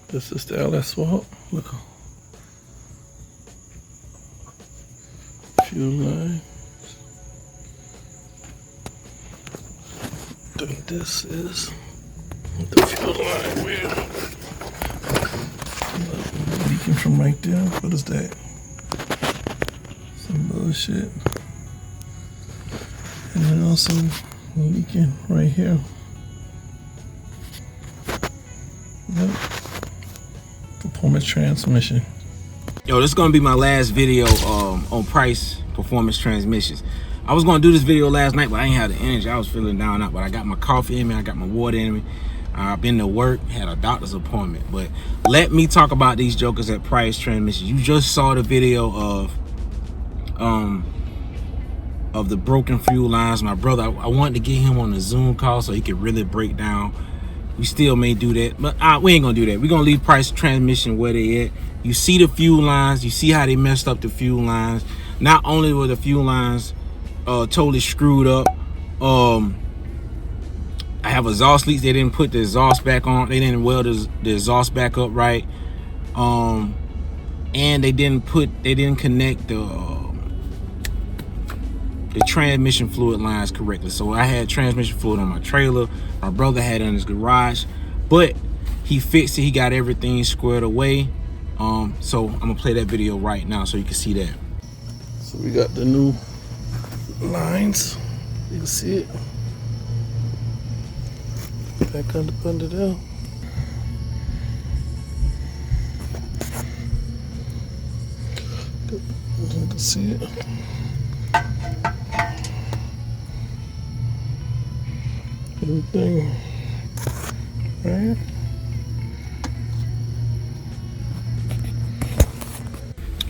This is the LS swap. Look. Fuel line. I think this is the fuel line wheel. Leaking from right there. What is that? Some bullshit. And then also leaking right here. Yep. Performance transmission. Yo, this is gonna be my last video on price performance transmissions. I was gonna do this video last night, but I ain't had the energy. I was feeling down out, but I got my coffee in me, I got my water in me. I've been to work, had a doctor's appointment. But let me talk about these jokers at price transmissions. You just saw the video of the broken fuel lines. My brother, I wanted to get him on a Zoom call so he could really break down. We still may do that, but we ain't gonna do that. We're gonna leave price transmission where they at. You see the fuel lines, you see how they messed up the fuel lines. Not only were the fuel lines totally screwed up, I have exhaust leaks. They didn't put the exhaust back on. They didn't weld the exhaust back up right. And they didn't connect the transmission fluid lines correctly. So I had transmission fluid on my trailer. My brother had it in his garage, but he fixed it. He got everything squared away. So I'm gonna play that video right now so you can see that. So we got the new lines. You can see it. Back under there. You can see it. Everything right.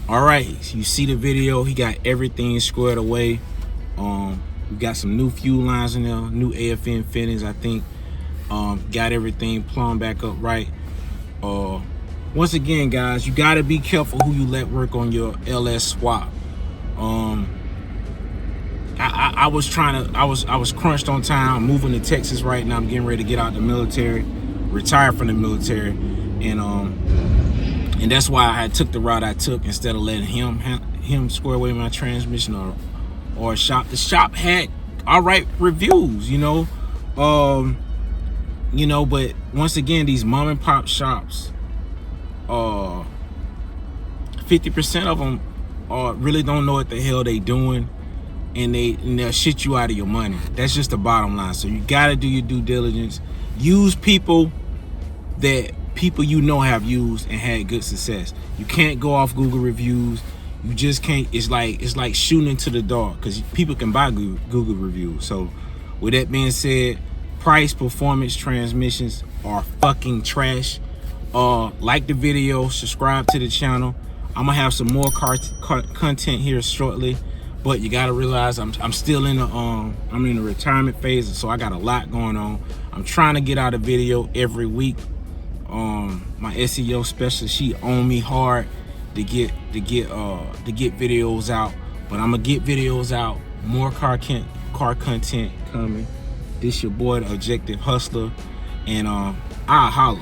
All right, so you see the video. He got everything squared away. We got some new fuel lines in there, new AFN fittings, I think. Got everything plumbed back up right. Once again, guys, you got to be careful who you let work on your LS swap. I was crunched on time. I'm moving to Texas right now. I'm getting ready to get out the military, retire from the military, and that's why I took the route I took instead of letting him square away my transmission or shop. The shop had all right reviews, you know, but once again, these mom and pop shops, 50% of them really don't know what the hell they doing. And they'll shit you out of your money. That's just the bottom line. So you gotta do your due diligence. Use people that you know have used and had good success. You can't go off Google reviews. You just can't. It's like shooting into the dark, because people can buy Google reviews. So with that being said, price performance transmissions are fucking trash. Like the video, subscribe to the channel. I'm gonna have some more content here shortly. But you gotta realize I'm still in the I'm in the retirement phase, so I got a lot going on. I'm trying to get out a video every week. My SEO specialist, she on me hard to get videos out. But I'm gonna get videos out, more car content coming. This your boy, the Objective Hustler, and I'll holler.